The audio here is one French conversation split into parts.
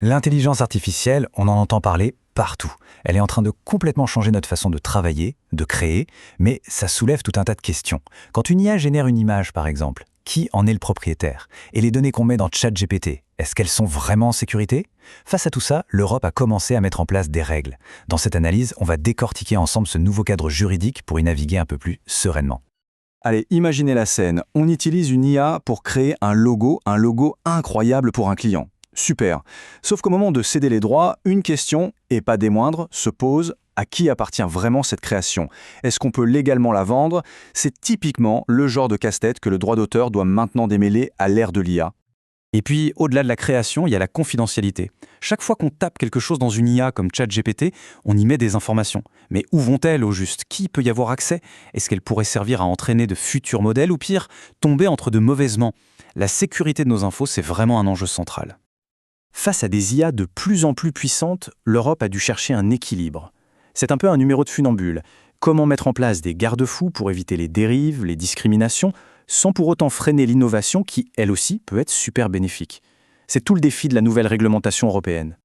L'intelligence artificielle, on en entend parler partout. Elle est en train de complètement changer notre façon de travailler, de créer, mais ça soulève tout un tas de questions. Quand une IA génère une image, par exemple, qui en est le propriétaire? Et les données qu'on met dans ChatGPT, est-ce qu'elles sont vraiment en sécurité? Face à tout ça, l'Europe a commencé à mettre en place des règles. Dans cette analyse, on va décortiquer ensemble ce nouveau cadre juridique pour y naviguer un peu plus sereinement. Allez, imaginez la scène. On utilise une IA pour créer un logo incroyable pour un client. Super. Sauf qu'au moment de céder les droits, une question, et pas des moindres, se pose: à qui appartient vraiment cette création? Est-ce qu'on peut légalement la vendre? C'est typiquement le genre de casse-tête que le droit d'auteur doit maintenant démêler à l'ère de l'IA. Et puis, au-delà de la création, il y a la confidentialité. Chaque fois qu'on tape quelque chose dans une IA comme ChatGPT, on y met des informations. Mais où vont-elles au juste? Qui peut y avoir accès? Est-ce qu'elles pourraient servir à entraîner de futurs modèles ou pire, tomber entre de mauvaises mains? La sécurité de nos infos, c'est vraiment un enjeu central. Face à des IA de plus en plus puissantes, l'Europe a dû chercher un équilibre. C'est un peu un numéro de funambule. Comment mettre en place des garde-fous pour éviter les dérives, les discriminations, sans pour autant freiner l'innovation qui, elle aussi, peut être super bénéfique. C'est tout le défi de la nouvelle réglementation européenne.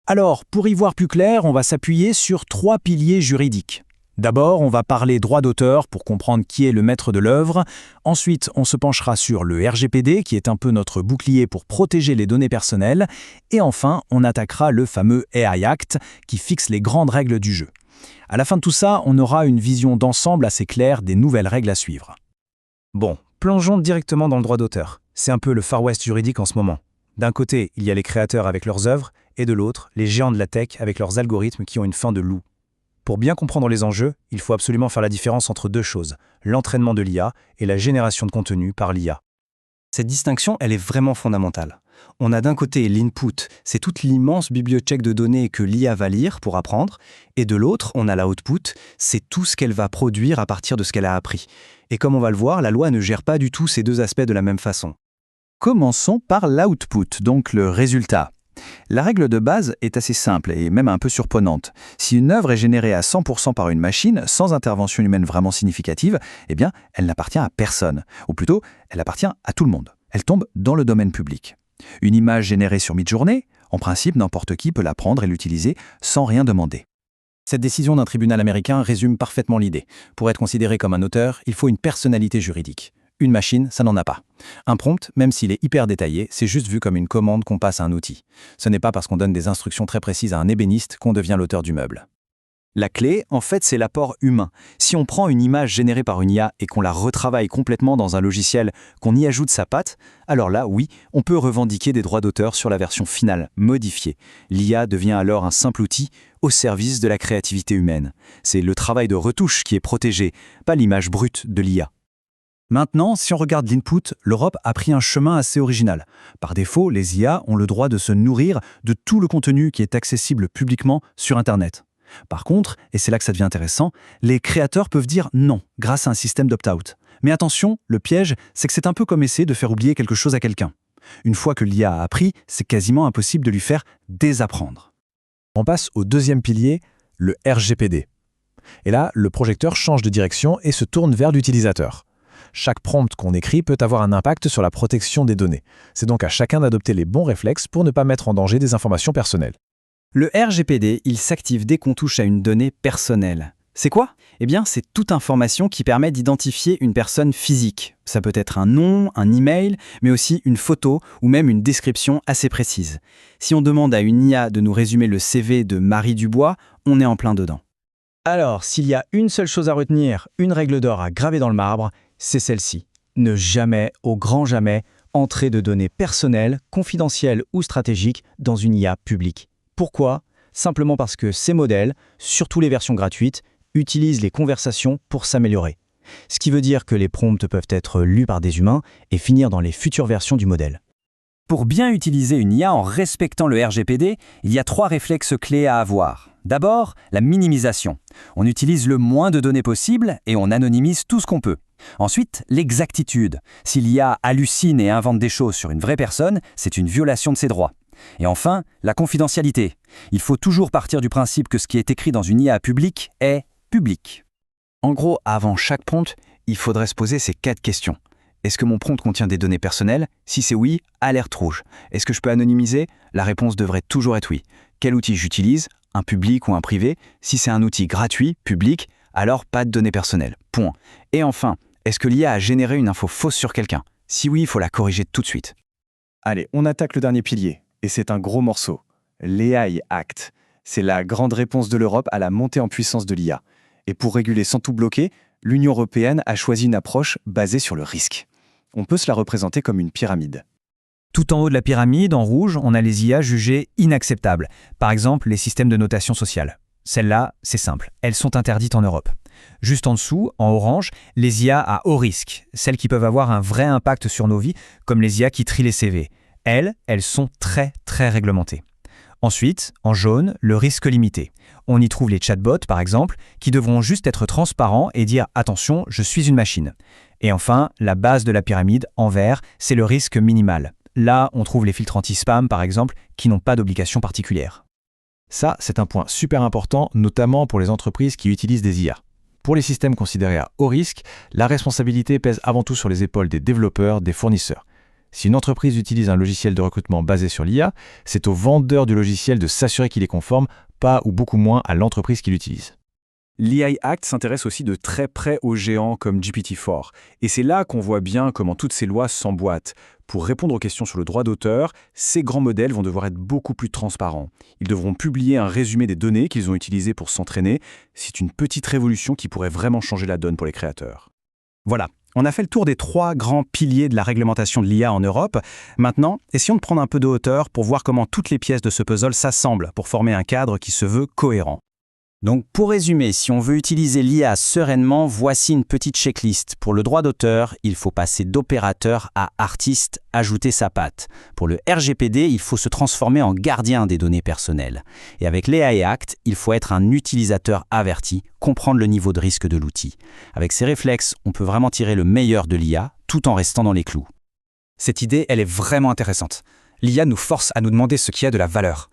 Alors, pour y voir plus clair, on va s'appuyer sur 3 piliers juridiques. D'abord, on va parler droit d'auteur pour comprendre qui est le maître de l'œuvre. Ensuite, on se penchera sur le RGPD, qui est un peu notre bouclier pour protéger les données personnelles. Et enfin, on attaquera le fameux AI Act, qui fixe les grandes règles du jeu. À la fin de tout ça, on aura une vision d'ensemble assez claire des nouvelles règles à suivre. Bon, plongeons directement dans le droit d'auteur. C'est un peu le Far West juridique en ce moment. D'un côté, il y a les créateurs avec leurs œuvres, et de l'autre, les géants de la tech avec leurs algorithmes qui ont une faim de loup. Pour bien comprendre les enjeux, il faut absolument faire la différence entre deux choses, l'entraînement de l'IA et la génération de contenu par l'IA. Cette distinction, elle est vraiment fondamentale. On a d'un côté l'input, c'est toute l'immense bibliothèque de données que l'IA va lire pour apprendre, et de l'autre, on a l'output, c'est tout ce qu'elle va produire à partir de ce qu'elle a appris. Et comme on va le voir, la loi ne gère pas du tout ces deux aspects de la même façon. Commençons par l'output, donc le résultat. La règle de base est assez simple et même un peu surprenante. Si une œuvre est générée à 100% par une machine, sans intervention humaine vraiment significative, eh bien, elle n'appartient à personne. Ou plutôt, elle appartient à tout le monde. Elle tombe dans le domaine public. Une image générée sur Midjourney, en principe, n'importe qui peut la prendre et l'utiliser sans rien demander. Cette décision d'un tribunal américain résume parfaitement l'idée. Pour être considéré comme un auteur, il faut une personnalité juridique. Une machine, ça n'en a pas. Un prompt, même s'il est hyper détaillé, c'est juste vu comme une commande qu'on passe à un outil. Ce n'est pas parce qu'on donne des instructions très précises à un ébéniste qu'on devient l'auteur du meuble. La clé, en fait, c'est l'apport humain. Si on prend une image générée par une IA et qu'on la retravaille complètement dans un logiciel, qu'on y ajoute sa patte, alors là, oui, on peut revendiquer des droits d'auteur sur la version finale, modifiée. L'IA devient alors un simple outil au service de la créativité humaine. C'est le travail de retouche qui est protégé, pas l'image brute de l'IA. Maintenant, si on regarde l'input, l'Europe a pris un chemin assez original. Par défaut, les IA ont le droit de se nourrir de tout le contenu qui est accessible publiquement sur Internet. Par contre, et c'est là que ça devient intéressant, les créateurs peuvent dire non grâce à un système d'opt-out. Mais attention, le piège, c'est que c'est un peu comme essayer de faire oublier quelque chose à quelqu'un. Une fois que l'IA a appris, c'est quasiment impossible de lui faire désapprendre. On passe au deuxième pilier, le RGPD. Et là, le projecteur change de direction et se tourne vers l'utilisateur. Chaque prompt qu'on écrit peut avoir un impact sur la protection des données. C'est donc à chacun d'adopter les bons réflexes pour ne pas mettre en danger des informations personnelles. Le RGPD, il s'active dès qu'on touche à une donnée personnelle. C'est quoi? Eh bien, c'est toute information qui permet d'identifier une personne physique. Ça peut être un nom, un email, mais aussi une photo ou même une description assez précise. Si on demande à une IA de nous résumer le CV de Marie Dubois, on est en plein dedans. Alors, s'il y a une seule chose à retenir, une règle d'or à graver dans le marbre, c'est celle-ci. Ne jamais, au grand jamais, entrer de données personnelles, confidentielles ou stratégiques dans une IA publique. Pourquoi? Simplement parce que ces modèles, surtout les versions gratuites, utilisent les conversations pour s'améliorer. Ce qui veut dire que les prompts peuvent être lus par des humains et finir dans les futures versions du modèle. Pour bien utiliser une IA en respectant le RGPD, il y a 3 réflexes clés à avoir. D'abord, la minimisation. On utilise le moins de données possible et on anonymise tout ce qu'on peut. Ensuite, l'exactitude. Si l'IA hallucine et invente des choses sur une vraie personne, c'est une violation de ses droits. Et enfin, la confidentialité. Il faut toujours partir du principe que ce qui est écrit dans une IA publique est public. En gros, avant chaque prompt, il faudrait se poser ces 4 questions. Est-ce que mon prompt contient des données personnelles? Si c'est oui, alerte rouge. Est-ce que je peux anonymiser? La réponse devrait toujours être oui. Quel outil j'utilise? Un public ou un privé? Si c'est un outil gratuit, public, alors pas de données personnelles. Point. Et enfin, est-ce que l'IA a généré une info fausse sur quelqu'un? Si oui, il faut la corriger tout de suite. Allez, on attaque le dernier pilier, et c'est un gros morceau. L'AI Act. C'est la grande réponse de l'Europe à la montée en puissance de l'IA. Et pour réguler sans tout bloquer, l'Union européenne a choisi une approche basée sur le risque. On peut se la représenter comme une pyramide. Tout en haut de la pyramide, en rouge, on a les IA jugées inacceptables. Par exemple, les systèmes de notation sociale. Celles-là, c'est simple, elles sont interdites en Europe. Juste en dessous, en orange, les IA à haut risque, celles qui peuvent avoir un vrai impact sur nos vies, comme les IA qui trient les CV. Elles sont très réglementées. Ensuite, en jaune, le risque limité. On y trouve les chatbots, par exemple, qui devront juste être transparents et dire « Attention, je suis une machine ». Et enfin, la base de la pyramide, en vert, c'est le risque minimal. Là, on trouve les filtres anti-spam, par exemple, qui n'ont pas d'obligation particulière. Ça, c'est un point super important, notamment pour les entreprises qui utilisent des IA. Pour les systèmes considérés à haut risque, la responsabilité pèse avant tout sur les épaules des développeurs, des fournisseurs. Si une entreprise utilise un logiciel de recrutement basé sur l'IA, c'est au vendeur du logiciel de s'assurer qu'il est conforme, pas ou beaucoup moins à l'entreprise qui l'utilise. L'AI Act s'intéresse aussi de très près aux géants comme GPT-4. Et c'est là qu'on voit bien comment toutes ces lois s'emboîtent. Pour répondre aux questions sur le droit d'auteur, ces grands modèles vont devoir être beaucoup plus transparents. Ils devront publier un résumé des données qu'ils ont utilisées pour s'entraîner. C'est une petite révolution qui pourrait vraiment changer la donne pour les créateurs. Voilà, on a fait le tour des 3 grands piliers de la réglementation de l'IA en Europe. Maintenant, essayons de prendre un peu de hauteur pour voir comment toutes les pièces de ce puzzle s'assemblent pour former un cadre qui se veut cohérent. Donc pour résumer, si on veut utiliser l'IA sereinement, voici une petite checklist. Pour le droit d'auteur, il faut passer d'opérateur à artiste, ajouter sa patte. Pour le RGPD, il faut se transformer en gardien des données personnelles. Et avec l'AI Act, il faut être un utilisateur averti, comprendre le niveau de risque de l'outil. Avec ces réflexes, on peut vraiment tirer le meilleur de l'IA, tout en restant dans les clous. Cette idée, elle est vraiment intéressante. L'IA nous force à nous demander ce qui a de la valeur.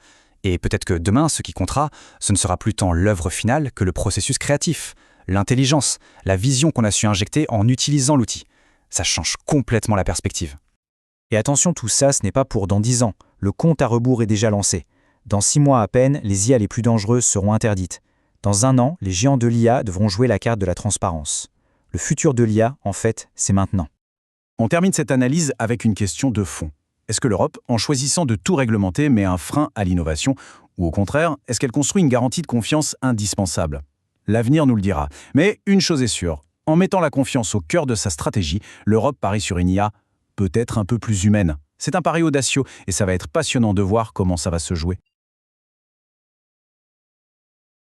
Et peut-être que demain, ce qui comptera, ce ne sera plus tant l'œuvre finale que le processus créatif, l'intelligence, la vision qu'on a su injecter en utilisant l'outil. Ça change complètement la perspective. Et attention, tout ça, ce n'est pas pour dans 10 ans. Le compte à rebours est déjà lancé. Dans 6 mois à peine, les IA les plus dangereuses seront interdites. Dans 1 an, les géants de l'IA devront jouer la carte de la transparence. Le futur de l'IA, en fait, c'est maintenant. On termine cette analyse avec une question de fond. Est-ce que l'Europe, en choisissant de tout réglementer, met un frein à l'innovation? Ou au contraire, est-ce qu'elle construit une garantie de confiance indispensable? L'avenir nous le dira. Mais une chose est sûre, en mettant la confiance au cœur de sa stratégie, l'Europe parie sur une IA peut-être un peu plus humaine. C'est un pari audacieux et ça va être passionnant de voir comment ça va se jouer.